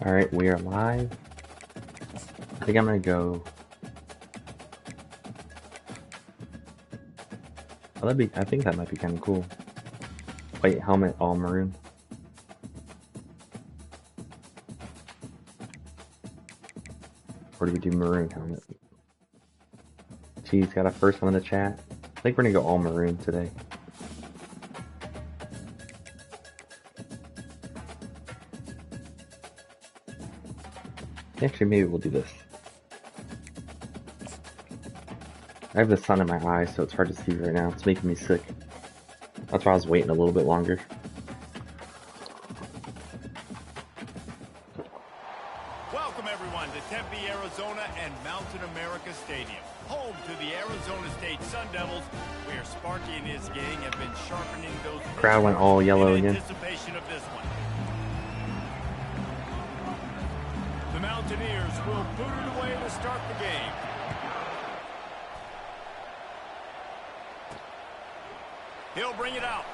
Alright, we are live. I think I'm gonna go. Oh, I think that might be kind of cool. White helmet, all maroon. Or do we do maroon helmet? Geez, got a first one in the chat. I think we're gonna go all maroon today. Actually, maybe we'll do this. I have the sun in my eyes, so it's hard to see right now. It's making me sick. That's why I was waiting a little bit longer. Welcome everyone to Tempe, Arizona and Mountain America Stadium, home to the Arizona State Sun Devils, where Sparky and his gang have been sharpening those crowd went all yellow again. Anticipation of this one. The Mountaineers will boot it away to start the game. He'll bring it out.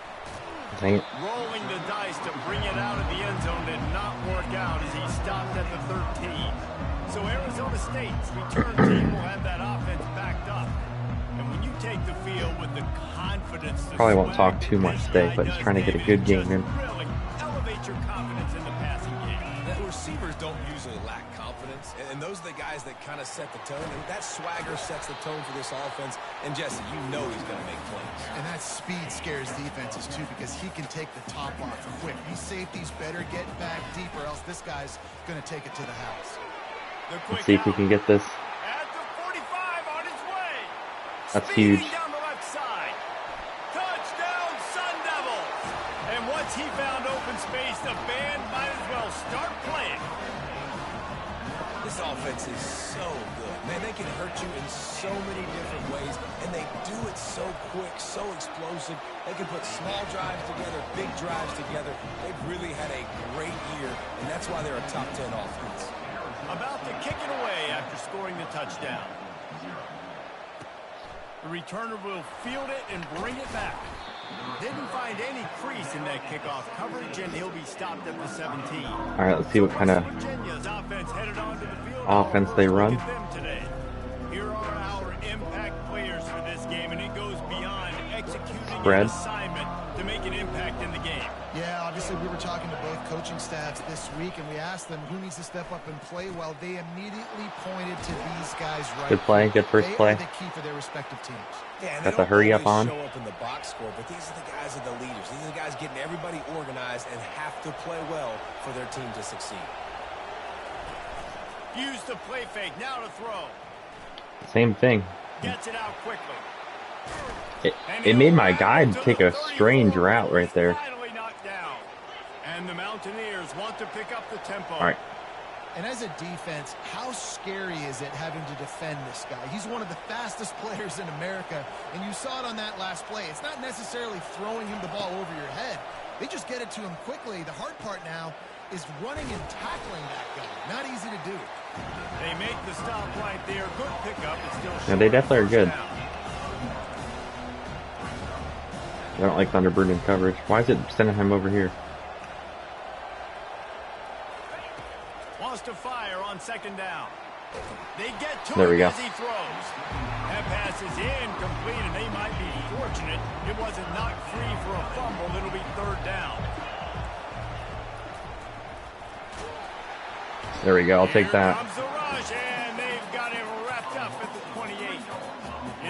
Dang it. Rolling the dice to bring it out of the end zone did not work out as he stopped at the 13. So Arizona State's return team will have that offense backed up. And when you take the field with the confidence... Probably won't talk too much today, but just trying to get a good game in. Really elevate your confidence in the passing game. The receivers don't usually lack confidence, and those are the guys that kind of set the tone, and that swagger sets the tone for this offense. And Jesse, you know he's going to make plays. And that speed scares defenses too, because he can take the top off quick. These safeties better get back deep, or else this guy's going to take it to the house. Let's see if we can get this. At the 45 on his way. That's huge. Down the left side. Touchdown, Sun Devils. And once he found open space, the band might as well start playing. This offense is so good. Man, they can hurt you in so many different ways, and they do it so quick, so explosive. They can put small drives together, big drives together. They've really had a great year, and that's why they're a top 10 offense. About to kick it away after scoring the touchdown. The returner will field it and bring it back. Didn't find any crease in that kickoff coverage, and he'll be stopped at the 17. All right, let's see what kind of offense they run. Here are our impact players for this game, and it goes beyond executing Spread. an assignment to make an impact in the game. Yeah, obviously we were talking to both coaching staffs this week, and we asked them who needs to step up and play well. They immediately pointed to these guys right. Good play, good first play. They are the key for their respective teams. Yeah, got the hurry up on. Show up in the box score, but these are the guys that are the leaders. These are the guys getting everybody organized and have to play well for their team to succeed. Use the play fake, now to throw. Same thing. Gets it out quickly. It made my guy take a strange route right there. Finally knocked down. And the Mountaineers want to pick up the tempo. All right. And as a defense, how scary is it having to defend this guy? He's one of the fastest players in America, and you saw it on that last play. It's not necessarily throwing him the ball over your head. They just get it to him quickly. The hard part now is running and tackling that guy. Not easy to do. They make the stop right there. Good pickup. It's still Yeah, they definitely are good. I don't like Thunderbird in coverage. Why is it sending him over here? Wants to fire on second down. They get to There we him go. as he throws. That pass is incomplete, and they might be fortunate it wasn't knocked free for a fumble. It'll be third down. There we go. I'll take Here that. comes the rush, and they've got him wrapped up at the 28.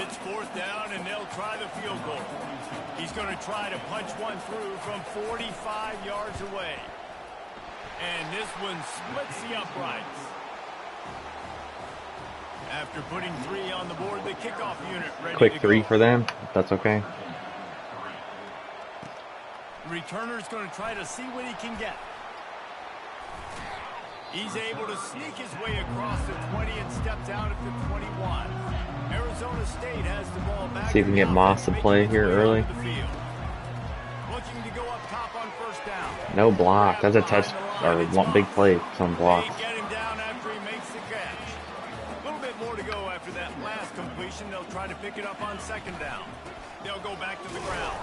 It's fourth down, and they'll try the field goal. He's going to try to punch one through from 45 yards away. And this one splits the uprights. After putting 3 on the board, the kickoff unit ready Quick to 3 go. for them. If that's okay. Returner's going to try to see what he can get. He's able to sneak his way across the 20 and steps out at the 21. Arizona State has the ball back. See if we can get Moss to play here early. Looking to go up top on first down. No block. That's a touch or one big play. Some blocks. They get him down after he makes the catch. A little bit more to go after that last completion. They'll try to pick it up on second down. They'll go back to the ground.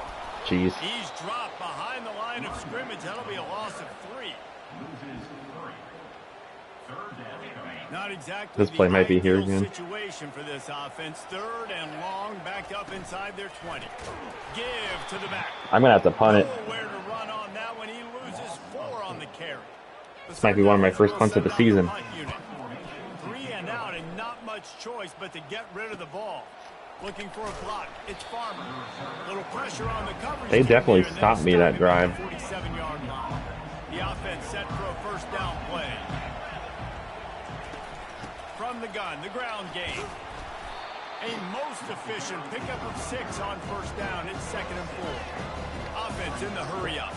Jeez. He's dropped behind the line of scrimmage. That'll be a loss of 3. Not exactly This play the might be here ideal again. situation for this offense. 3rd and long, back up inside their 20. Give to the back. I'm gonna have to punt it. Nowhere to run on that when he loses 4 on the carry. This might be one of my first punts of the season. 3 and out and not much choice but to get rid of the ball. Looking for a block. It's Farmer. Little pressure on the coverage. They definitely stopped me that drive. 47-yard line. The offense set for a first down play. From the gun, the ground game. A most efficient pickup of 6 on first down. It's 2nd and 4. Offense in the hurry up.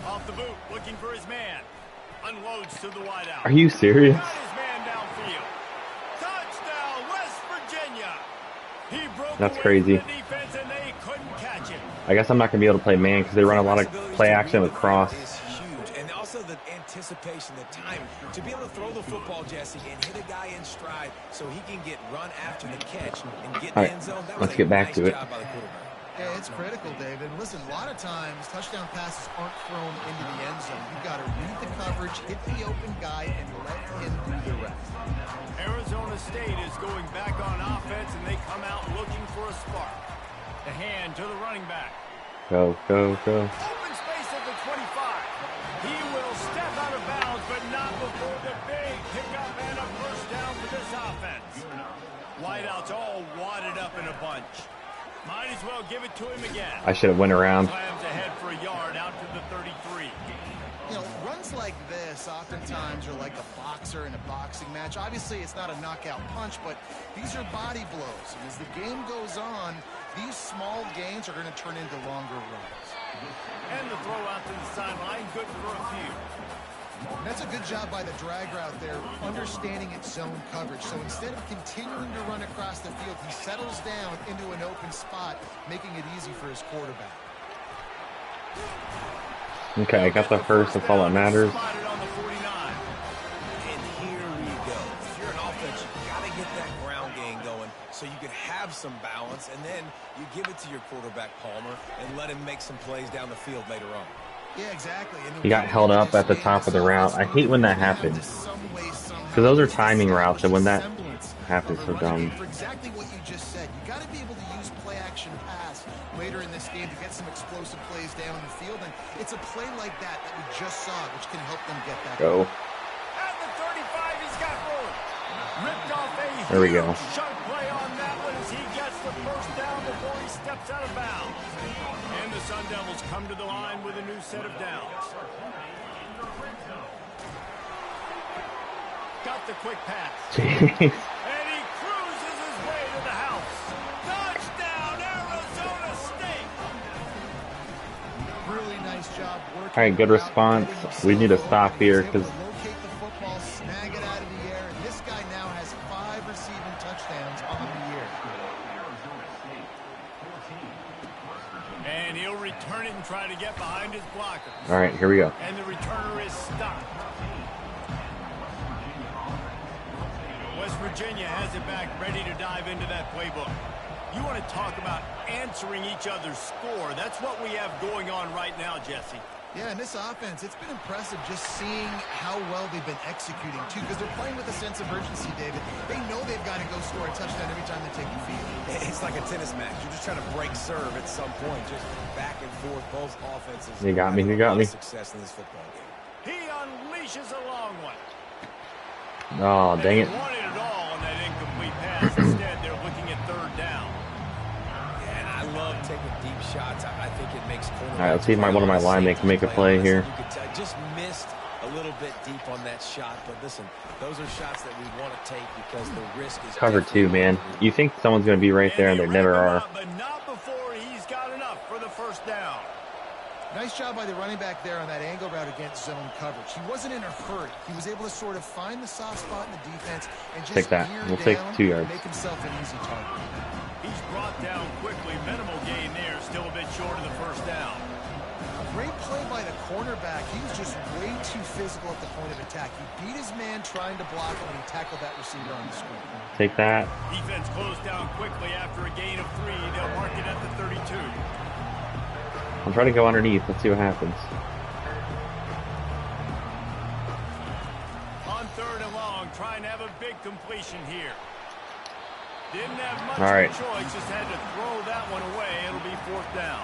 Off the boot, looking for his man. Unloads to the wideout. Are you serious? Got his man downfield. Touchdown, West Virginia. He broke That's away crazy. from the defense and they couldn't catch him. I guess I'm not gonna be able to play man because they run a lot of play action with cross. Is huge, and also the anticipation, the time to be able to throw the football, Jesse, and hit a guy in stride so he can get run after the catch and get in the end zone. That was Let's a get back nice to it. job by the quarterback. Yeah, it's critical, David. Listen, a lot of times touchdown passes aren't thrown into the end zone. You've got to read the coverage, hit the open guy, and let him do the rest. Arizona State is going back on offense, and they come out looking for a spark. The hand to the running back. Go, go, go. Open space at the 25. He will step out of bounds, but not before the big pickup and a first down for this offense. Wideouts all wadded up in a bunch. Might as well give it to him again. I should have went around. Slams ahead for a yard out to the 33. You know, runs like this oftentimes are like a boxer in a boxing match. Obviously, it's not a knockout punch, but these are body blows. And as the game goes on, these small gains are going to turn into longer runs. And the throw out to the sideline, good for a few. And that's a good job by the drag route there, understanding its zone coverage. So instead of continuing to run across the field, he settles down into an open spot, making it easy for his quarterback. Okay, I got the first. That's all that matters. Spotted on the 49. And here we go. If you're an offense, you got to get that ground game going so you can have some balance, and then you give it to your quarterback, Palmer, and let him make some plays down the field later on. Yeah, exactly. And He got held up at the top of the route. I hate when that happens. Because those are timing routes, and when that happens, so dumb. For exactly what you just said, you got to be able to use play-action pass later in this game to get some explosive plays down the field, and it's a play like that we just saw, which can help them get that. Go. At the 35, he's got room. Ripped off a There we go. sharp play on that one as he gets the first down before he steps out of bounds. And the Sun Devils come to the line with a new set of downs. Got the quick pass. Jeez. And he cruises his way to the house. Touchdown, Arizona State. Really nice job working. All right, good response. We need to stop here because Locate the football, snag it out of the air, and this guy now has 5 receiving touchdowns on the year. And he'll return it and try to get behind his blocker. all right, here we go. And the returner is stopped. West Virginia has it back, ready to dive into that playbook. You want to talk about answering each other's score. That's what we have going on right now, Jesse. Yeah, and this offense, it's been impressive just seeing how well they've been executing, too, because they're playing with a sense of urgency, David. They know they've got to go score a touchdown every time they take the field. It's like a tennis match. You're just trying to break serve at some point, just back and forth. Both offenses. You got me, having you got a lot me. of success in this football game. He unleashes a long one. Oh, dang it. They wanted it all on that incomplete pass. Instead, they're looking at third down. Yeah, and I love taking deep shots. I think it makes cornerbacks. All right, let's see if one of my linemen can make a play here. You could tell, just missed a little bit deep on that shot, but listen, those are shots that we want to take because the risk is Cover two, man. You think someone's going to be right there, and they never are. But not before he's got enough for the first down. Nice job by the running back there on that angle route against zone coverage. He wasn't in a hurry. He was able to sort of find the soft spot in the defense and just Take that. gear We'll take down 2 yards. and make himself an easy target. He's brought down quickly. Minimal gain there. Still a bit short of the first down. Great play by the cornerback. He was just way too physical at the point of attack. He beat his man trying to block him, and he tackled that receiver on the screen. Take that. Defense closed down quickly after a gain of 3. They'll mark it at the 32. I'm trying to go underneath. Let's see what happens. On 3rd and long, trying to have a big completion here. Didn't have much All right. of a choice, just had to throw that one away. It'll be 4th down.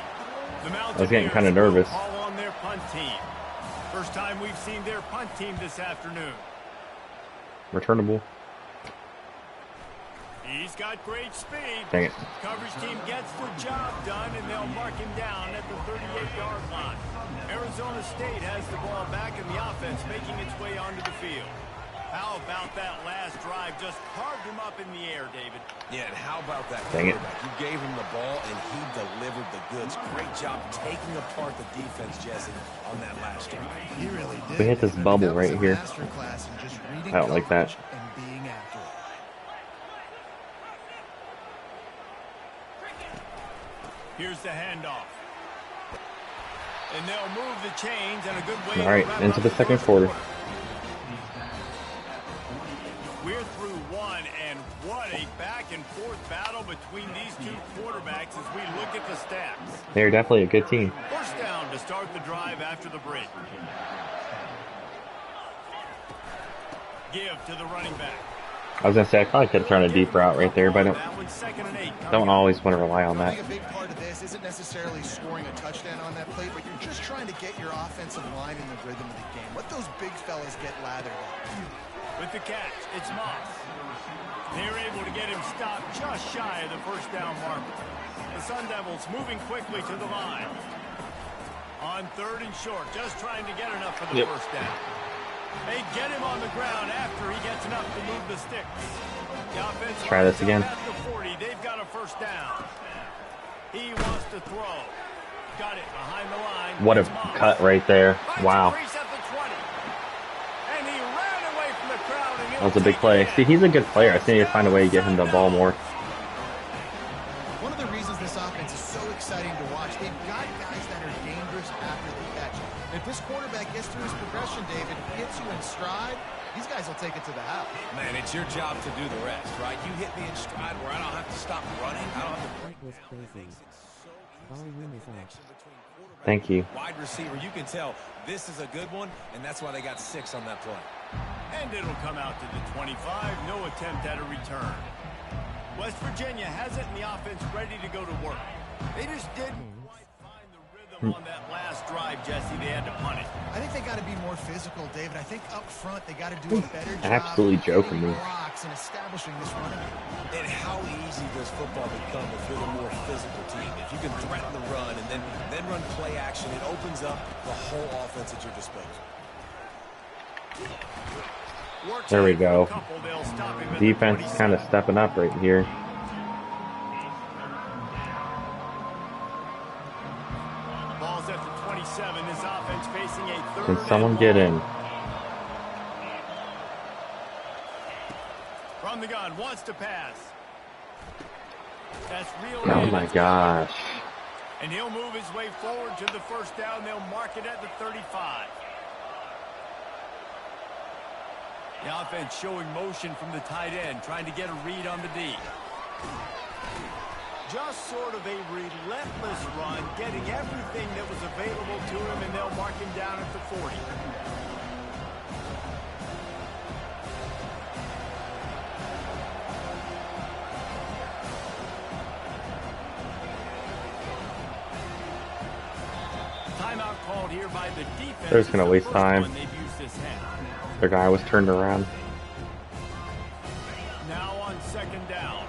The I was getting kind of Mountaineers will nervous. call on their punt team. First time we've seen their punt team this afternoon. Returnable. He's got great speed. Dang it. Coverage team gets the job done, and they'll mark him down at the 38-yard line. Arizona State has the ball back, and the offense making its way onto the field. How about that last drive? Just carved him up in the air, David. Yeah, and how about that Dang it. quarterback? You gave him the ball, and he delivered the goods. Great job taking apart the defense, Jesse, on that last drive. He really did. We hit this bubble That was right a here. masterclass in just reading I don't like that. coverage and being accurate. Here's the handoff. And they'll move the chains, and a good way All right, to wrap into up the second quarter. We're through one, and what a back-and-forth battle between these two quarterbacks as we look at the stats. They're definitely a good team. First down to start the drive after the break. Give to the running back. I was going to say, I probably could have thrown a deep route right there, but I That one's 2nd and 8. don't always want to rely on I that. think a big part of this isn't necessarily scoring a touchdown on that play, but you're just trying to get your offensive line in the rhythm of the game. Let those big fellas get lathered up. With the catch, it's Moss. They're able to get him stopped just shy of the first down marker. The Sun Devils moving quickly to the line. On 3rd and short, just trying to get enough for the first down. They get him on the ground after he gets enough to move the sticks. The offense Try this again. At the 40, they've got a first down. He wants to throw. Got it behind the line. What a It's Moss. cut right there. Wow. Finds a crease at the 20. And he ran away from the crowd, and That was a big play. See, he's a good player. I think you find a way to get him the ball more. One of the reasons this offense is so exciting to watch, they've got guys that are dangerous after the catch. If this quarterback gets through his progression, David, hits you in stride, these guys will take it to the house. Man, it's your job to do the rest, right? You hit me in stride where I don't have to stop running. I don't have to break. Was crazy. Volume is off. Thank you. Wide receiver, you can tell this is a good one, and that's why they got 6 on that play. And it'll come out to the 25. No attempt at a return. West Virginia has it in the offense ready to go to work. They just didn't quite find the rhythm on that last drive, Jesse. They had to punt it. I think they got to be more physical, David. I think up front they got to do a better job Absolutely of joking hitting me. blocks and establishing this running game. And how easy does football become if you're the more physical team? If you can threaten the run and then run play action, it opens up the whole offense at your disposal. There we go. Couple, they'll stop him at Defense the 27. kind of stepping up right here. Ball's at the 27. This offense facing a 3rd Can and someone get long. in? From the gun, wants to pass. That's real. Oh my gosh. And he'll move his way forward to the first down. They'll mark it at the 35. The offense showing motion from the tight end, trying to get a read on the D. Just sort of a relentless run, getting everything that was available to him, and they'll mark him down at the 40. Timeout called here by the defense. They're just gonna waste time. They've used this half. Their guy was turned around. Now on 2nd down.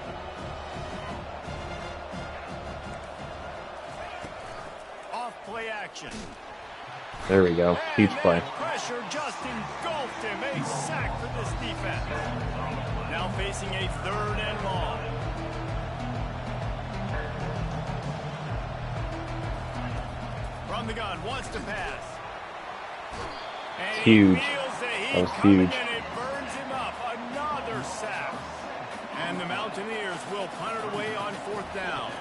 Off play action. There we go. Huge And play. that pressure just engulfed him. A sack for this defense. Now facing a 3rd and long. From the gun, wants to pass. And Huge. he feels the heat That was coming, huge. and it burns him up. Another sack. And the Mountaineers will punt it away on 4th down.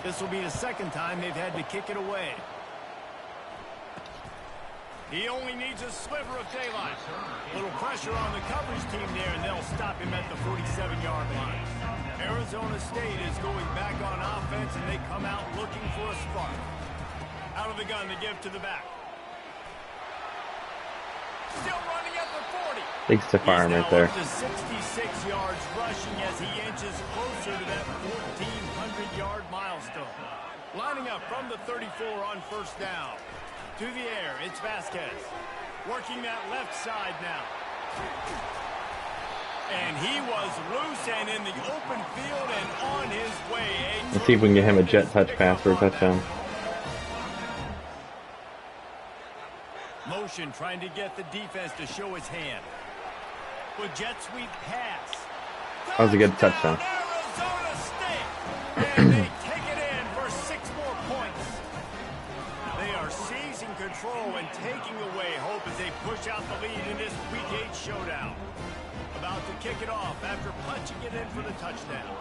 This will be the 2nd time they've had to kick it away. He only needs a sliver of daylight. Little pressure on the coverage team there, and they'll stop him at the 47-yard line. Arizona State is going back on offense, and they come out looking for a spark. Out of the gun to give to the back. Still running at the 40. Big stiff arm right there. He's now up to 66 yards rushing as he inches closer to that 1,400-yard milestone. Lining up from the 34 on first down. To the air, it's Vasquez. Working that left side now. And he was loose and in the open field and on his way. Let's see if we can get him a jet touch pass for a touchdown. Motion trying to get the defense to show his hand. With jet sweep pass. That was a good touchdown. Arizona State. And they take it in for 6 more points. They are seizing control and taking away hope as they push out the lead in this Week 8 showdown. About to kick it off after punching it in for the touchdown.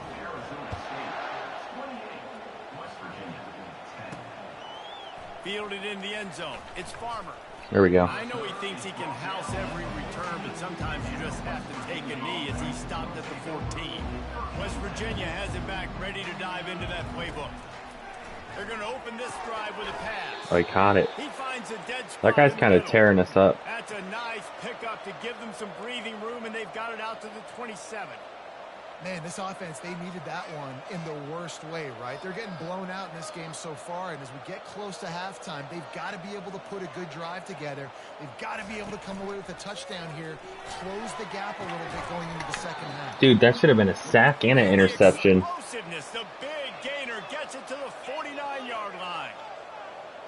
Fielded in the end zone. It's Farmer. There we go. I know he thinks he can house every return, but sometimes you just have to take a knee as he stopped at the 14. West Virginia has it back, ready to dive into that playbook. They're going to open this drive with a pass. Oh, he caught it. He finds a dead spot. That guy's kind of tearing us up. That's a nice pickup to give them some breathing room, and they've got it out to the 27. Man, this offense, they needed that one in the worst way, right? They're getting blown out in this game so far, and as we get close to halftime, they've got to be able to put a good drive together. They've got to be able to come away with a touchdown here, close the gap a little bit going into the second half. Dude, that should have been a sack and an interception. The big gainer gets it to the 49-yard line.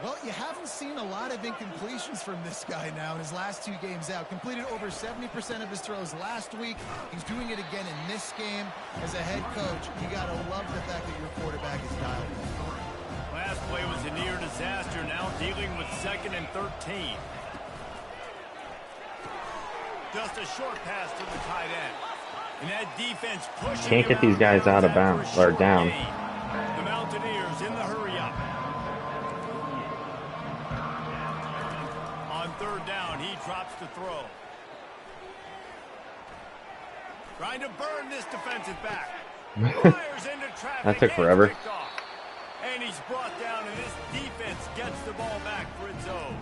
Well, you haven't seen a lot of incompletions from this guy now in his last 2 games out. Completed over 70% of his throws last week. He's doing it again in this game. As a head coach, you got to love the fact that your quarterback is dialed in. Last play was a near disaster, now dealing with 2nd and 13. Just a short pass to the tight end. And that defense pushing. Can't get these guys out of bounds or down. The Mountaineers in the hurry up. On 3rd down, he drops the throw. Trying to burn this defensive back. Fires into traffic. That took forever. And he's brought down, and this defense gets the ball back for its own.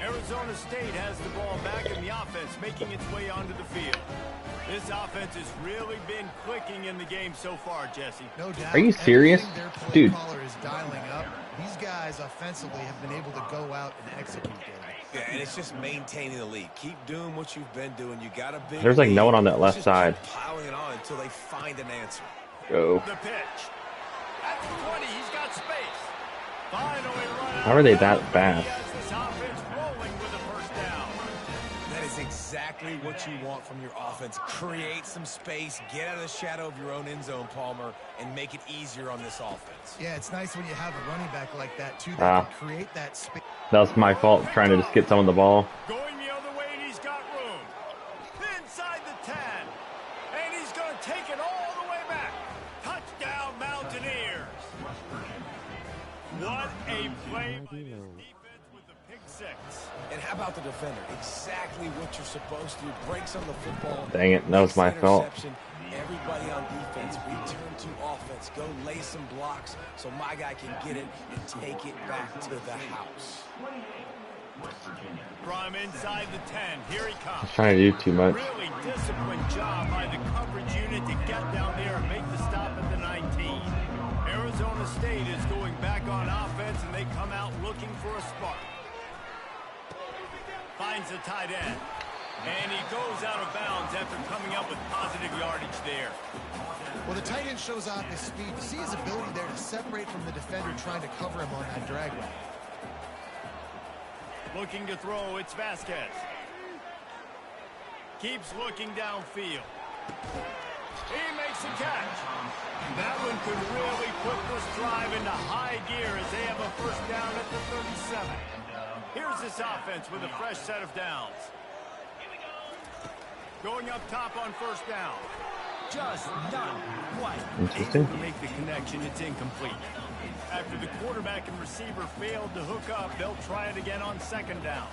Arizona State has the ball back in the offense, making its way onto the field. This offense has really been clicking in the game so far, Jesse. No doubt. Are you serious? Dude. Is dialing up. These guys offensively have been able to go out and execute it. Yeah, and it's just maintaining the lead. Keep doing what you've been doing. You got a big There's like lead. no one on that left Just side. keep piling it on until they find an answer. Go. The pitch. At the 20, he's got space. Finally run out. How are they that fast? He has this offense rolling with a first down. That is exactly what you want from your offense. Create some space, get out of the shadow of your own end zone, Palmer, and make it easier on this offense. Yeah, it's nice when you have a running back like that, too, that can create that space. That was my fault trying to just get some of the ball. Going the other way, and he's got room. Inside the 10. And he's going to take it all the way back. Touchdown, Mountaineers. What a play by this defense with the pick 6. And how about the defender? Exactly what you're supposed to do. Breaks on the football. Dang it, that was my fault. Everybody on defense, return to offense. Go lay some blocks so my guy can get it and take it back to the house. From inside the 10, here he comes. He's trying to do too much. Really disciplined job by the coverage unit to get down there and make the stop at the 19. Arizona State is going back on offense, and they come out looking for a spark. Finds the tight end. And he goes out of bounds after coming up with positive yardage there. Well, the tight end shows off his speed. You see his ability there to separate from the defender trying to cover him on that drag route. Looking to throw, it's Vasquez. Keeps looking downfield. He makes a catch. That one could really put this drive into high gear as they have a first down at the 37. Here's this offense with a fresh set of downs. Going up top on first down. Just not quite able to make the connection. It's incomplete. After the quarterback and receiver failed to hook up, they'll try it again on second down.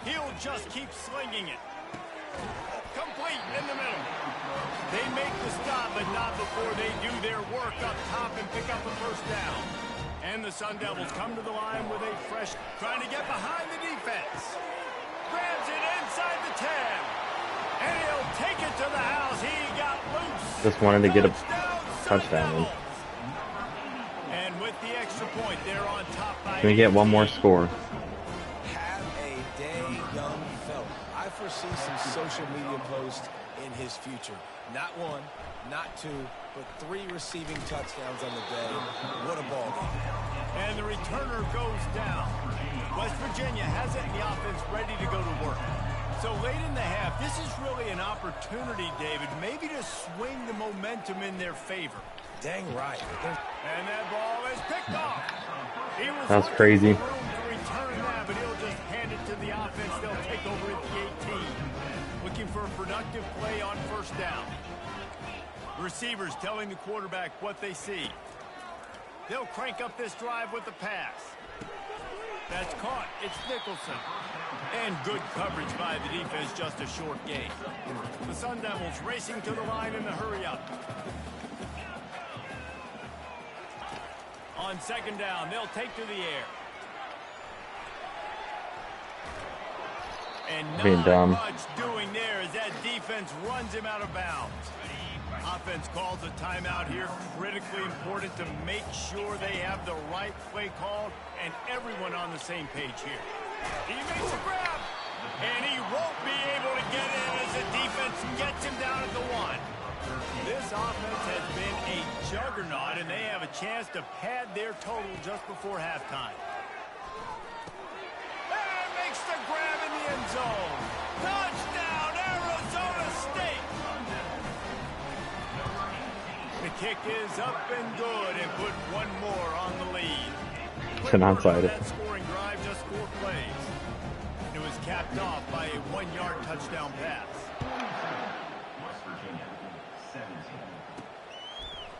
He'll just keep slinging it. Complete in the middle. They make the stop, but not before they do their work up top and pick up a first down. And the Sun Devils come to the line with a fresh, trying to get behind the defense. Grabs it inside the 10. And he'll take it to the house. He got loose. Just wanted to get a touchdown. And with the extra point, they're on top by. Can we get one more score? Have a day, young fella. I foresee some social media posts in his future. Not one, not two, but 3 receiving touchdowns on the day. What a ball game. And the returner goes down. West Virginia has it in the offense ready to go to work. So late in the half, this is really an opportunity, David, maybe to swing the momentum in their favor. Dang right. And that ball is picked off. That's crazy. To return that, but he'll just hand it to the offense. They'll take over at the 18. Looking for a productive play on first down. Receivers telling the quarterback what they see. They'll crank up this drive with the pass. That's caught. It's Nicholson. And good coverage by the defense, just a short gain. The Sun Devils racing to the line in the hurry-up. On second down, they'll take to the air. And not much doing there as that defense runs him out of bounds. Offense calls a timeout here. Critically important to make sure they have the right play called and everyone on the same page here. He makes a grab, and he won't be able to get in as the defense gets him down at the 1. This offense has been a juggernaut, and they have a chance to pad their total just before halftime. And makes the grab in the end zone. Touchdown, Arizona State! The kick is up and good, and put one more on the lead. It's an onside. That scoring drive, just 4 plays. It was capped off by a 1-yard touchdown pass.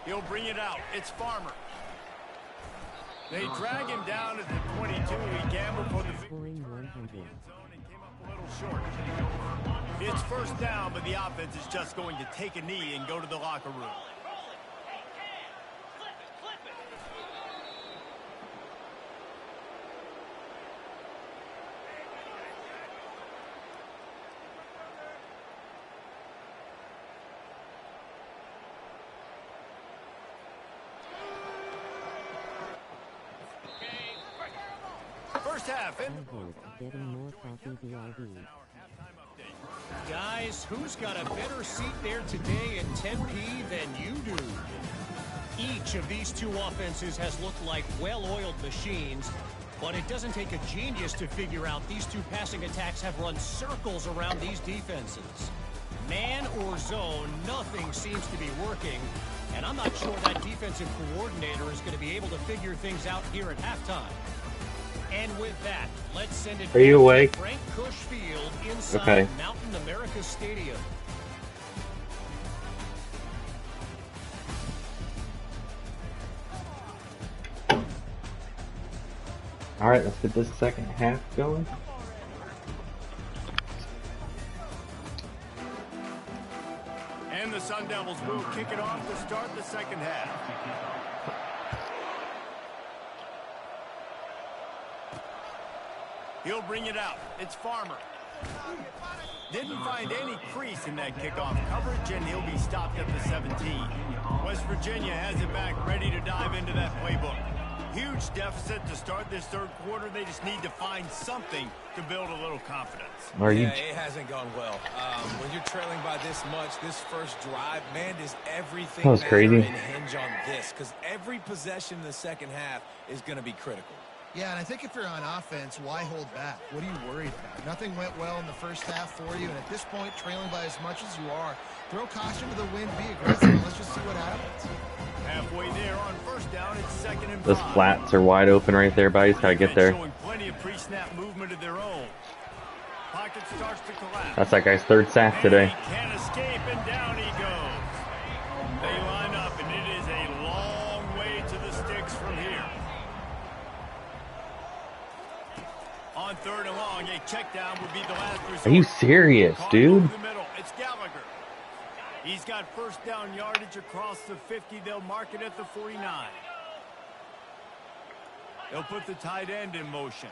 He'll bring it out. It's Farmer. They drag him down at the 22. He gambled for the Scoring 100. and came up a little short. It's first down, but the offense is just going to take a knee and go to the locker room. First half. I vote getting more coffee VIV. Guys, who's got a better seat there today in 10P than you do? Each of these two offenses has looked like well-oiled machines, but it doesn't take a genius to figure out these two passing attacks have run circles around these defenses. Man or zone, nothing seems to be working, and I'm not sure that defensive coordinator is going to be able to figure things out here at halftime. And with that, let's send it Are you awake? to Frank Cush Field inside Okay. Mountain America Stadium. All right, let's get this second half going. And the Sun Devils will kick it off to start the second half. He'll bring it out. It's Farmer. Didn't find any crease in that kickoff coverage, and he'll be stopped at the 17. West Virginia has it back, ready to dive into that playbook. Huge deficit to start this third quarter. They just need to find something to build a little confidence. Yeah, it hasn't gone well. When you're trailing by this much, this first drive, man, does everything That was crazy. matter and hinge on this? Because every possession in the second half is going to be critical. Yeah, and I think if you're on offense, why hold back? What are you worried about? Nothing went well in the first half for you, and at this point, trailing by as much as you are, throw caution to the wind, be aggressive, and let's just see what happens. Halfway there on first down, it's second and 5. Those flats are wide open right there, buddies. Gotta get there. Showing plenty of pre-snap movement of their own. Pocket starts to collapse. That's that guy's third sack today. And he can't escape, and down he goes. They line up, and it is a long way to the sticks from here. On 3rd and long, a check down would be the last resort. Are you serious, Caught dude? over the middle. It's Gallagher. He's got first down yardage across the 50. They'll mark it at the 49. They'll put the tight end in motion.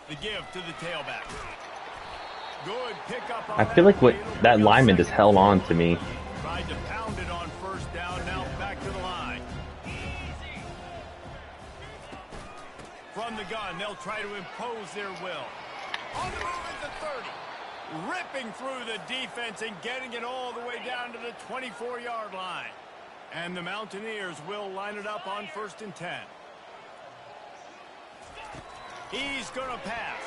The give to the tailback. Good pickup on I feel like what that lineman just held on to me. Tried to pound it on first down. Now back to the line. From the gun, they'll try to impose their will. On the move at the 30. Ripping through the defense and getting it all the way down to the 24-yard line. And the Mountaineers will line it up on 1st and 10. He's going to pass.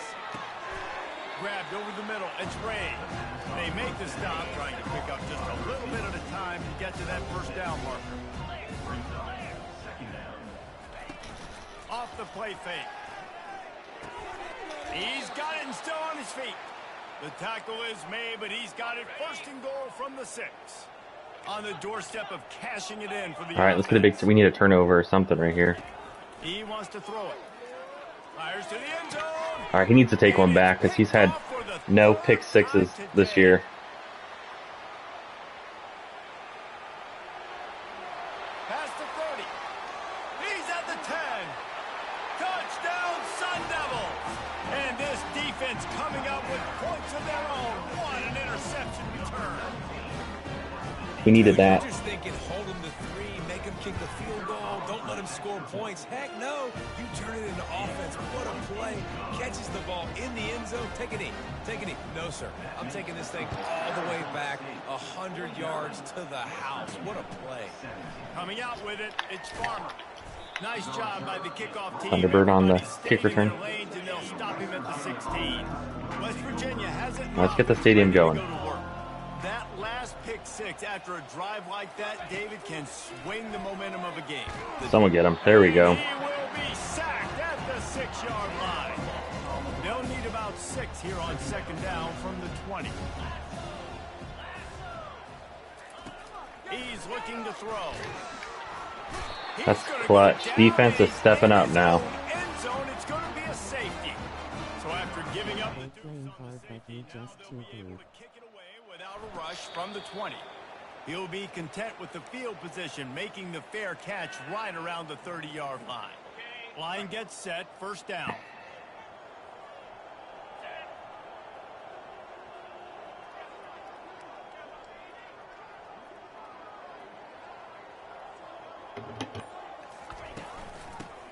Grabbed over the middle. It's Ray. They make the stop, trying to pick up just a little bit at a time to get to that first down marker. Off the play fake. He's got it and still on his feet. The tackle is made, but he's got it 1st and goal from the 6. On the doorstep of cashing it in for the All right, let's get a big. We need a turnover or something right here. He wants to throw it. Fires to the end zone. All right, he needs to take one back because he's had no pick sixes this year. Past the 30. He's at the 10. Touchdown, Sun Devils. And this defense coming up with points of their own. What an interception return. We needed that. You're just thinking, hold him to 3, make him kick the field goal, don't let him score points. Heck no, you turn it into offense. What a play. Catches the ball in the end zone. Take a knee. Take a knee. No, sir. I'm taking this thing all the way back 100 yards to the house. What a play. Coming out with it, it's Farmer. Nice job by the kickoff team. Thunderbird on the kick return. Lanes, and they'll stop him at the 16. West Virginia has it. Let's get the stadium going. That last pick 6 after a drive like that, David, can swing the momentum of a game. Someone get him. There we go. He will be sacked at the 6-yard line. They'll need about 6 here on 2nd down from the 20. He's looking to throw. That's clutch. Defense is stepping up now. End zone, it's going to be a safety. So after giving up the Playing hard, but he just too good. kick it away without a rush from the 20. He'll be content with the field position, making the fair catch right around the 30-yard line. Line gets set, 1st down.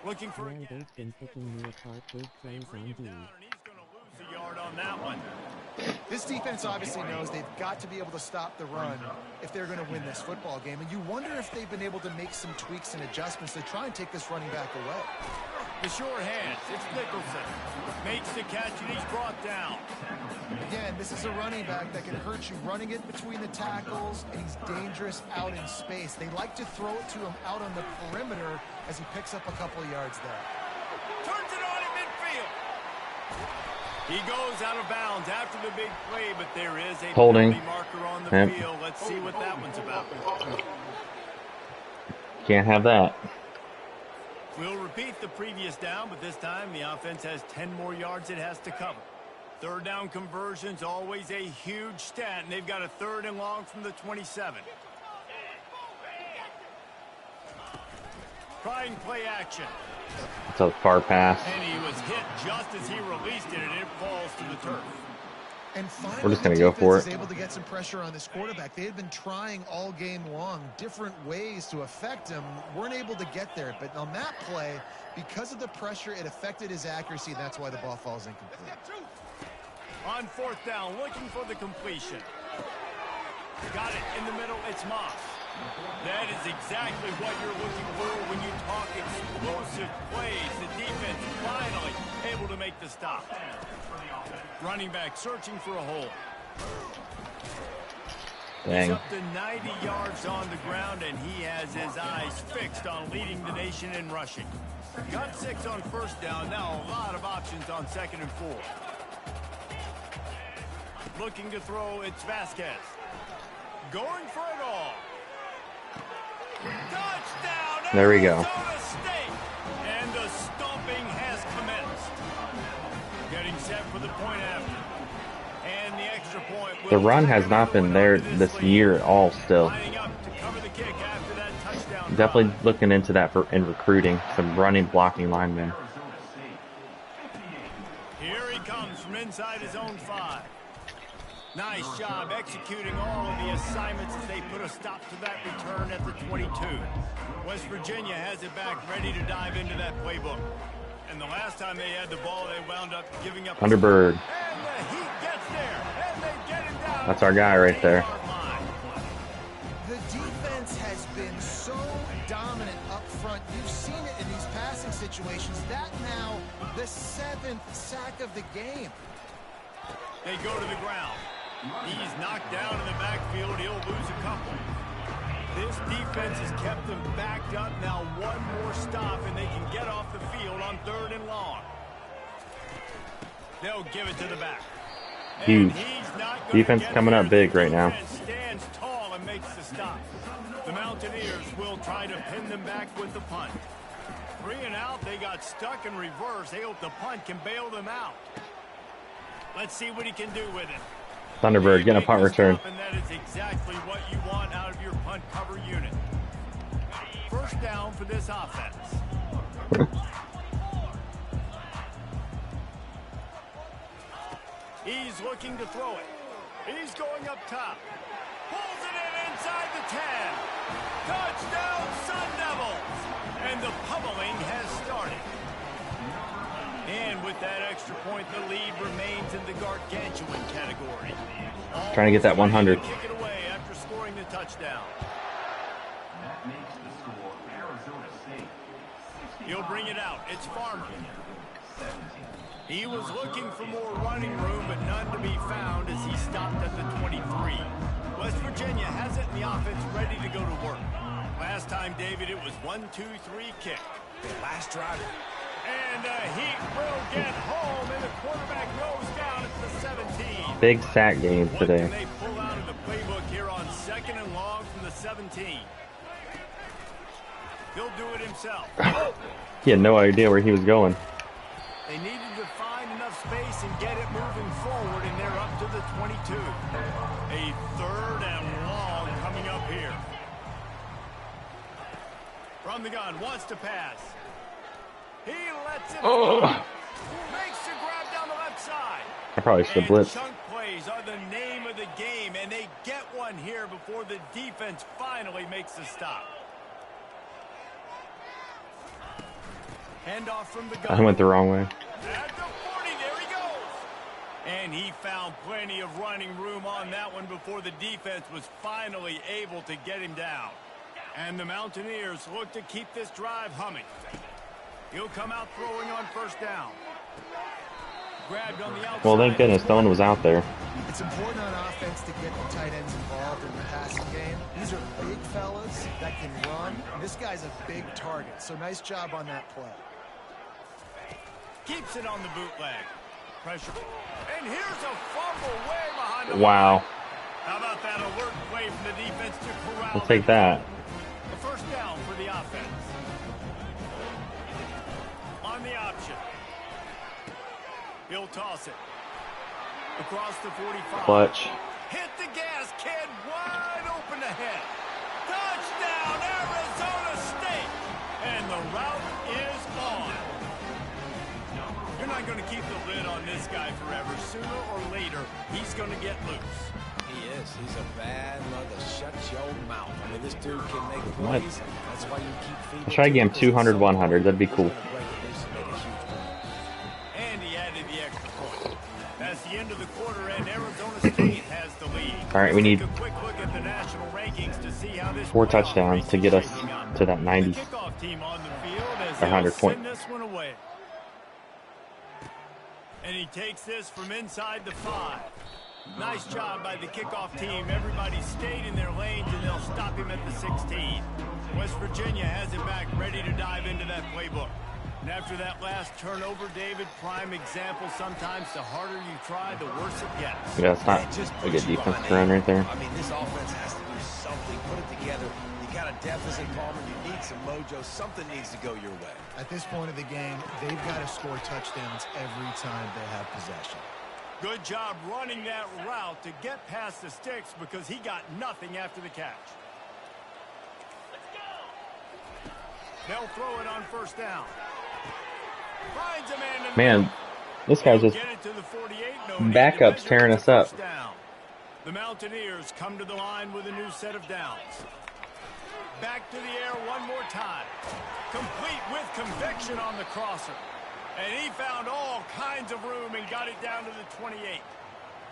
Looking for a Well, gap. they've been picking me apart with plays on D. And he's going to lose a yard on that one. This defense obviously knows they've got to be able to stop the run if they're going to win this football game. And you wonder if they've been able to make some tweaks and adjustments to try and take this running back away. The short hands, it's Nicholson. Makes the catch and he's brought down. Again, this is a running back that can hurt you running it between the tackles, and he's dangerous out in space. They like to throw it to him out on the perimeter as he picks up a couple of yards there. Turns it on in midfield. He goes out of bounds after the big play, but there is a Holding. penalty marker on the Yep. field. Let's see what that one's about. Can't have that. We'll repeat the previous down, but this time the offense has 10 more yards it has to cover. 3rd down conversion's always a huge stat, and they've got a 3rd and long from the 27. Trying play action. It's a far pass. And he was hit just as he released it, and it falls to the turf. And finally, We're just gonna the go for defense it. is able to get some pressure on this quarterback. They had been trying all game long different ways to affect him, weren't able to get there. But on that play, because of the pressure, it affected his accuracy. That's why the ball falls incomplete. On 4th down, looking for the completion. Got it in the middle. It's Moss. That is exactly what you're looking for when you talk explosive plays. The defense finally able to make the stop. Running back searching for a hole. Dang. He's up to 90 yards on the ground, and he has his eyes fixed on leading the nation in rushing. Got 6 on 1st down. Now a lot of options on 2nd and 4. Looking to throw, it's Vasquez. Going for it all. Touchdown! There we go. Arizona State. And the stomping has commenced. Getting set for the point after. And the extra point. The run has not been there this year at all still. Lining up to cover the kick after that touchdown. Definitely looking into that in recruiting. Some running, blocking linemen. Here he comes from inside his own 5. Nice job executing all of the assignments as they put a stop to that return at the 22. West Virginia has it back, ready to dive into that playbook. And the last time they had the ball, they wound up giving up. Thunderbird. And the Heat gets there, and they get him down. That's our guy right there. The defense has been so dominant up front. You've seen it in these passing situations. That now the 7th sack of the game. They go to the ground. He's knocked down in the backfield. He'll lose a couple. This defense has kept them backed up. Now one more stop, and they can get off the field on 3rd and long. They'll give it to the back. Huge. Defense coming up big right now. Stands tall and makes the stop. The Mountaineers will try to pin them back with the punt. 3 and out. They got stuck in reverse. They hope the punt can bail them out. Let's see what he can do with it. Thunderbird getting a punt return. And that is exactly what you want out of your punt cover unit. First down for this offense. He's looking to throw it. He's going up top. Pulls it in inside the 10. Touchdown, Sun Devils. And the pummeling has started. And with that extra point, the lead remains in the gargantuan category. Trying to get that 100. Kick it away after scoring the touchdown. He'll bring it out. It's Farmer. He was looking for more running room, but none to be found as he stopped at the 23. West Virginia has it in the offense ready to go to work. Last time, David, it was 1-2-3 kick. The last drive. And the Heat will get home, and the quarterback goes down at the 17. Big sack game today. What can they pull out of the playbook here on 2nd and long from the 17? He'll do it himself. He had no idea where he was going. They needed to find enough space and get it moving forward, and they're up to the 22. A 3rd and long coming up here. From the gun, wants to pass. He lets it go. Makes the grab down the left side. I probably should have blitzed. Chunk plays are the name of the game, and they get one here before the defense finally makes a stop. Handoff from the gun. I went the wrong way. At the 40, there he goes. And he found plenty of running room on that one before the defense was finally able to get him down. And the Mountaineers look to keep this drive humming. He'll come out throwing on 1st down. Grabbed on the outside. Well, thank goodness no one was out there. It's important on offense to get the tight ends involved in the passing game. These are big fellas that can run. This guy's a big target, so nice job on that play. Keeps it on the bootleg. Pressure. And here's a fumble way behind the Wow. line. How about that alert play from the defense to corral? We'll take that. The 1st down for the offense. On the option. He'll toss it. Across the 45. Clutch. Hit the gas, kid. Wide open ahead. Touchdown, Arizona State. And the route is on. You're not going to keep the lid on this guy forever. Sooner or later, he's going to get loose. He is. He's a bad mother. Shut your mouth. I mean, this dude can make What? plays. That's why you keep feeding. I'll try to get him 200, 100. That'd be cool. And he added the extra point. That's the end of the quarter, and Arizona State has the lead. All right, we need Take a quick look at the national rankings to see how this 4 playoff touchdowns race to is get us shaping up. to that 90. The kickoff team on the field as 100 they'll point. send this one away. And he takes this from inside the 5. Nice job by the kickoff team. Everybody stayed in their lanes, and they'll stop him at the 16. West Virginia has it back, ready to dive into that playbook. And after that last turnover, David, prime example, sometimes the harder you try, the worse it gets. Yeah, it's not a good defense to run right there. I mean, this offense has to do something, put it together. You got a deficit, Palmer, you need some mojo. Something needs to go your way. At this point of the game, they've got to score touchdowns every time they have possession. Good job running that route to get past the sticks because he got nothing after the catch. They'll throw it on first down. Finds a man. Man, this guy's just backups tearing us up. The Mountaineers come to the line with a new set of downs. Back to the air one more time. Complete with conviction on the crosser. And he found all kinds of room and got it down to the 28.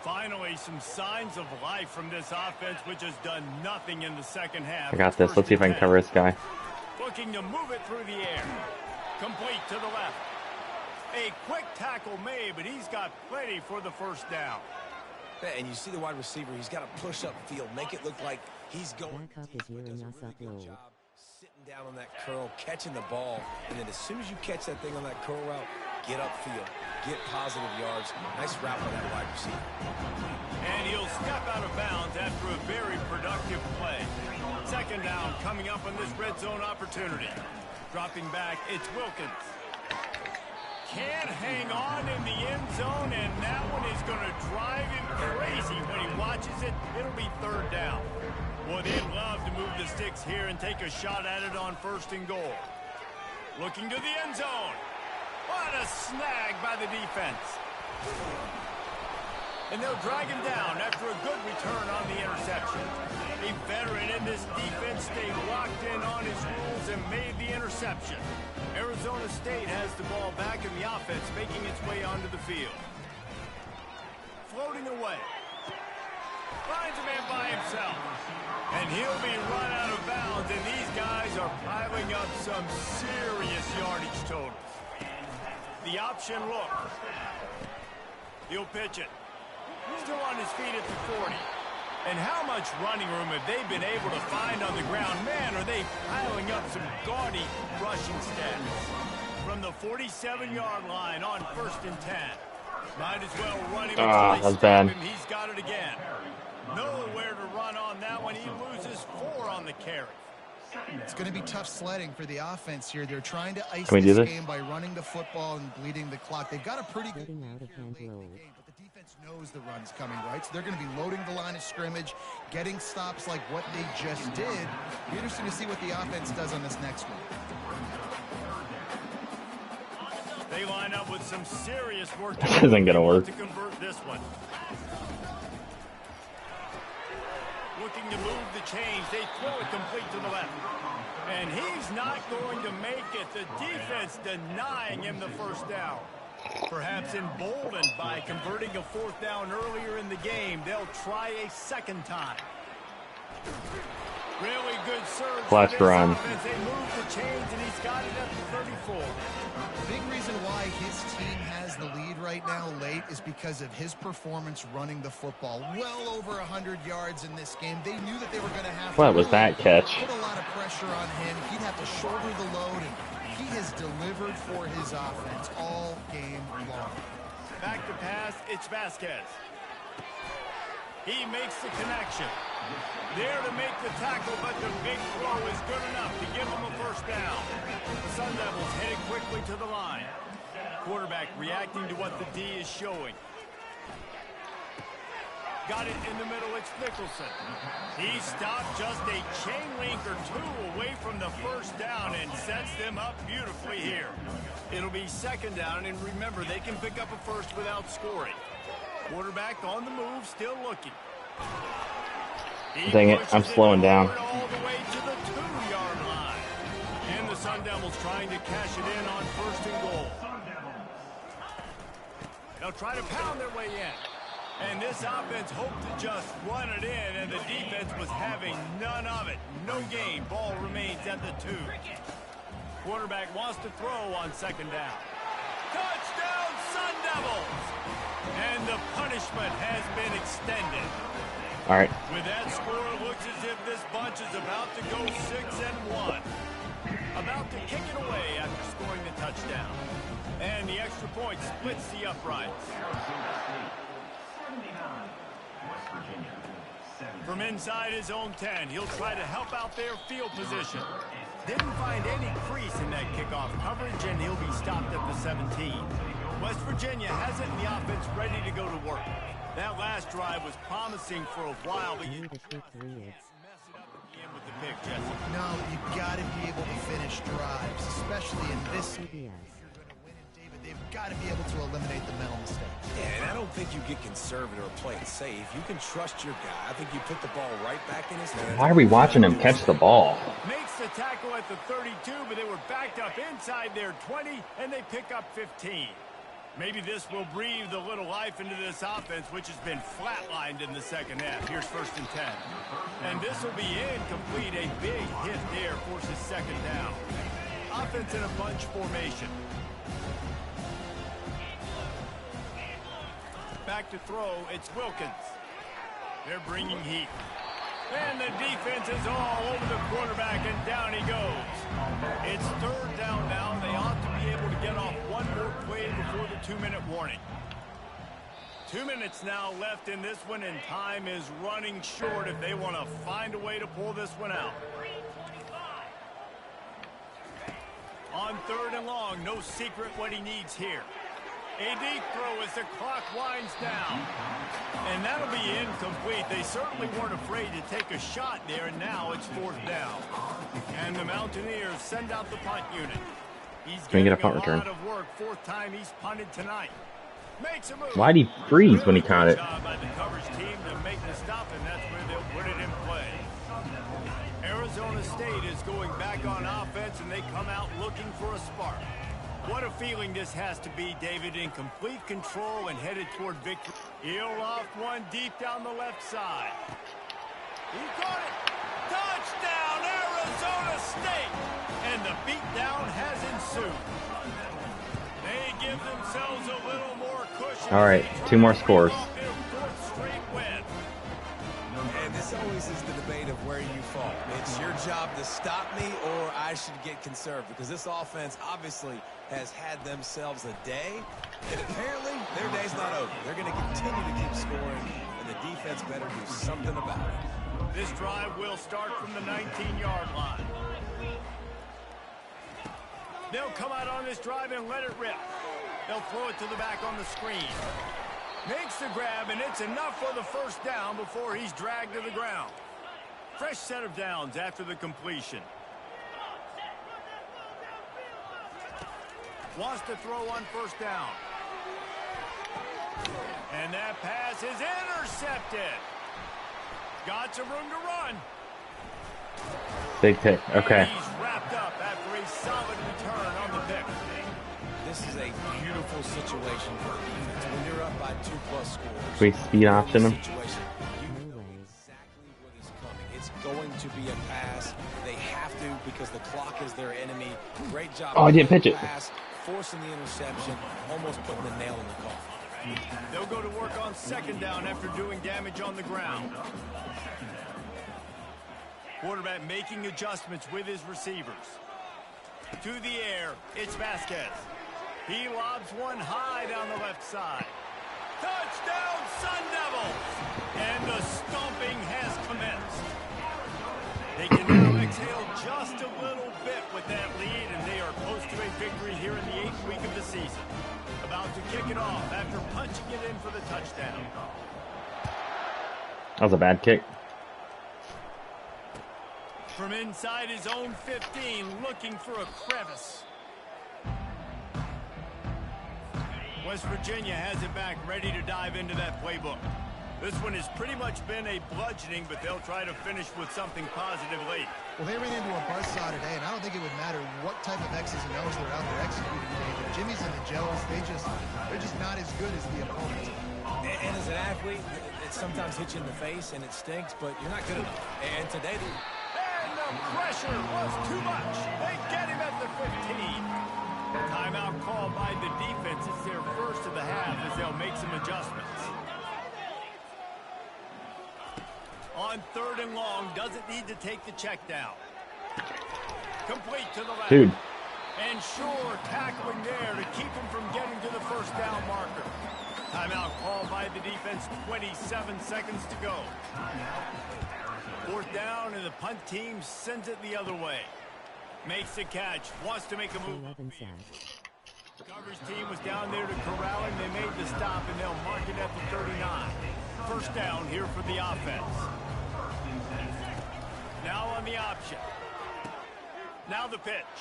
Finally, some signs of life from this offense, which has done nothing in the second half. I got this. Let's see if I can cover this guy. Looking to move it through the air. Complete to the left. A quick tackle made, but he's got plenty for the first down. And you see the wide receiver, he's got to push up field, make it look like he's going. Backup is hearing us up low. Sitting down on that curl, catching the ball, and then as soon as you catch that thing on that curl route, get upfield, get positive yards. Nice route by that wide receiver. And he'll step out of bounds after a very productive play. Second down coming up on this red zone opportunity. Dropping back, it's Wilkins. Can't hang on in the end zone, and that one is going to drive him crazy when he watches it. It'll be third down. Well, they'd love to move the sticks here and take a shot at it on first and goal. Looking to the end zone. What a snag by the defense. And they'll drag him down after a good return on the interception. A veteran in this defense stayed locked in on his rules and made the interception. Arizona State has the ball back in the offense, making its way onto the field. Floating away. Finds a man by himself. And he'll be run out of bounds, and these guys are piling up some serious yardage totals. The option look. He'll pitch it. Still on his feet at the 40. And how much running room have they been able to find on the ground? Man, are they piling up some gaudy rushing stats. From the 47-yard line on first and 10. Might as well run him until they stop him. He's got it again. Nowhere to run on that one. He loses 4 on the carry. It's going to be tough sledding for the offense here. They're trying to ice this game by running the football and bleeding the clock. They've got a pretty good game, but the defense knows the run's coming, right? So they're going to be loading the line of scrimmage, getting stops like what they just did. It'll be interesting to see what the offense does on this next one. They line up with some serious work. This isn't going to work. To convert this one. Looking to move the change. They throw it complete to the left. And he's not going to make it. The defense denying him the first down. Perhaps emboldened by converting a fourth down earlier in the game, they'll try a second time. Really good surge. Flash run. They move the chains, and he's got it at the 34. Big reason why his team has the lead right now late is because of his performance running the football. Well over 100 yards in this game. They knew that they were going to have what was that catch? Put a lot of pressure on him. He'd have to shoulder the load, and he has delivered for his offense all game long. Back to pass, it's Vasquez. He makes the connection. There to make the tackle, but the big throw is good enough to give them a first down. The Sun Devils headed quickly to the line. Quarterback reacting to what the D is showing. Got it in the middle, it's Nicholson. He stopped just a chain link or two away from the first down and sets them up beautifully here. It'll be second down, and remember, they can pick up a first without scoring. Quarterback on the move, still looking. Dang it, I'm slowing down. All the way to the 2-yard line. And the Sun Devils trying to cash it in on first and goal. They'll try to pound their way in. And this offense hoped to just run it in, and the defense was having none of it. No gain. Ball remains at the 2. Quarterback wants to throw on second down. Touchdown, Sun Devils! And the punishment has been extended. All right. With that score, it looks as if this bunch is about to go 6-1. About to kick it away after scoring the touchdown. And the extra point splits the uprights. From inside his own 10, he'll try to help out their field position. Didn't find any crease in that kickoff coverage, and he'll be stopped at the 17. West Virginia has it in the offense ready to go to work. That last drive was promising for a while, but you Need a quick read. mess it up at the end with the pick, Jesse. No, you got to be able to finish drives, especially in this. CBS. If you're going to win it, David, they've got to be able to eliminate the mental mistakes. Yeah, and I don't think you get conservative or play it safe. You can trust your guy. I think you put the ball right back in his hands. Why are we watching him catch the ball? Makes the tackle at the 32, but they were backed up inside their 20, and they pick up 15. Maybe this will breathe a little life into this offense, which has been flatlined in the second half. Here's 1st and 10. And this will be incomplete. A big hit there forces second down. Offense in a bunch formation. Back to throw, it's Wilkins. They're bringing heat. And the defense is all over the quarterback, and down he goes. It's 3rd down now. They ought to be able to get off one more play before the 2-minute warning. 2 minutes now left in this one, and time is running short if they want to find a way to pull this one out. On 3rd and long, no secret what he needs here. A deep throw as the clock winds down. And that'll be incomplete. They certainly weren't afraid to take a shot there, and now it's 4th down. And the Mountaineers send out the punt unit. He's Can we get a getting punt return? lot of work. 4th time he's punted tonight. Makes a move. Why'd he freeze when he caught it? Good job by the coverage team to make the stop, and that's where they'll put it in play. Arizona State is going back on offense, and they come out looking for a spark. What a feeling this has to be, David, in complete control and headed toward victory. He'll loft one deep down the left side. He caught it. Touchdown, Arizona State. And the beatdown has ensued. They give themselves a little more cushion. All right, 2 more scores. Their 4th straight win. And this always is the debate of where you fall. It's your job to stop me, or I should get conservative, because this offense obviously has had themselves a day, and apparently their day's not over. They're going to continue to keep scoring, and the defense better do something about it. This drive will start from the 19-yard line. They'll come out on this drive and let it rip. They'll throw it to the back on the screen. Makes the grab, and it's enough for the 1st down before he's dragged to the ground. Fresh set of downs after the completion. Wants to throw on 1st down. And that pass is intercepted. Got some room to run. Big pick. Okay. And he's wrapped up after a solid return on the pick. This is a beautiful situation for the defense. When you're up by 2+ scores. Can we speed option him? Situation, you know exactly what is coming. It's going to be a pass. They have to, because the clock is their enemy. Great job. Oh, I didn't pitch it. Pass, forcing the interception, almost putting the nail in the coffin. They'll go to work on 2nd down after doing damage on the ground. Quarterback making adjustments with his receivers. To the air, it's Vasquez. He lobs one high down the left side. Touchdown, Sun Devils! And the stomping has commenced. They can now exhale just a little bit with that lead, and they are close to a victory here in the 8th week of the season. About to kick it off after punching it in for the touchdown. That was a bad kick. From inside his own 15, looking for a crevice. West Virginia has it back, ready to dive into that playbook. This one has pretty much been a bludgeoning, but they'll try to finish with something positive late. Well, they ran into a buzzsaw today, and I don't think it would matter what type of X's and O's they're out there executing today. The Jimmys and the Joes, they're just not as good as the opponents. And as an athlete, it sometimes hits you in the face, and it stinks, but you're not good enough. And today, And the pressure was too much. They get him at the 15. Timeout called by the defense. It's their first of the half as they'll make some adjustments. On 3rd and long, doesn't need to take the check down. Complete to the left. Dude. And sure tackling there to keep him from getting to the first down marker. Timeout called by the defense, 27 seconds to go. Fourth down, and the punt team sends it the other way. Makes the catch, wants to make a move. 11 sacks. Coverage team was down there to corral him. They made the stop, and they'll mark it at the 39. First down here for the offense. Now on the option. Now the pitch.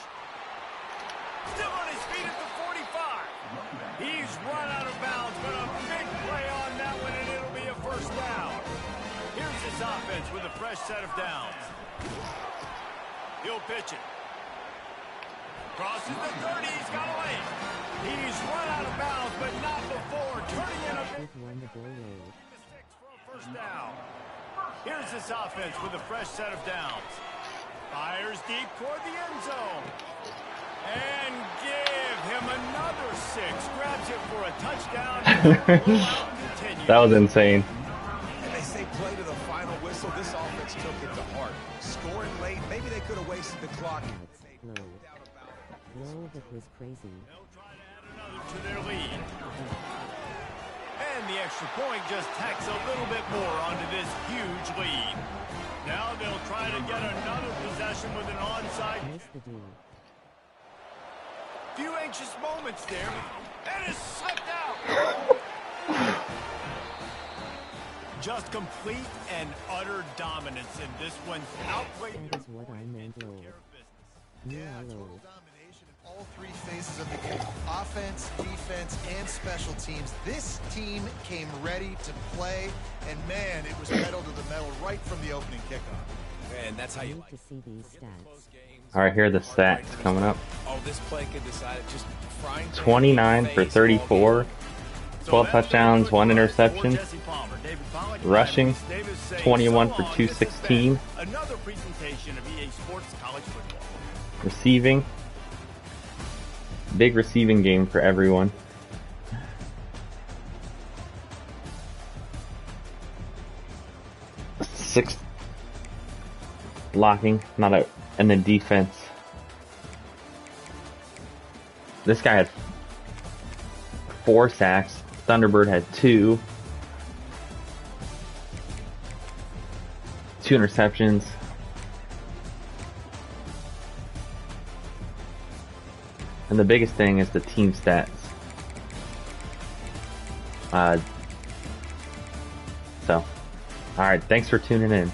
Still on his feet at the 45. He's run out of bounds, but a big play on that one, and it'll be a first down. Here's his offense with a fresh set of downs. He'll pitch it. Crosses the 30, he's got a lane. He's run out of bounds, but not before turning in a big Won the ball road. for a first down. Here's this offense with a fresh set of downs. Fires deep toward the end zone. And give him another 6. Grabs it for a touchdown. That was insane. And they say play to the final whistle. This offense took it to heart. Scoring late, maybe they could have wasted the clock. No. No, that was crazy. They'll try to add another to their lead. And the extra point just tacks a little bit more onto this huge lead. Now they'll try to get another possession with an onside. Nice to do. Few anxious moments there. And is slipped out. Just complete and utter dominance in this one. Outplayed. That is what I meant, Lord. Yeah, Total Lord. domination in all three phases of the game. Offense, defense, and special teams. This team came ready to play, and man, it was pedal to the metal right from the opening kickoff. And that's how I you need like to it. see these stats. All right, here are the stats coming up. Oh, this play could decide it. Just frying pan 29 for face, 34. ball 12 touchdowns, 1 interception. Rushing, 21 for 216. Another presentation of EA Sports College Football. Receiving. Big receiving game for everyone. Six blocking, not a, and then defense. This guy had 4 sacks. Thunderbird had 2. 2 interceptions. And the biggest thing is the team stats. So, alright, thanks for tuning in.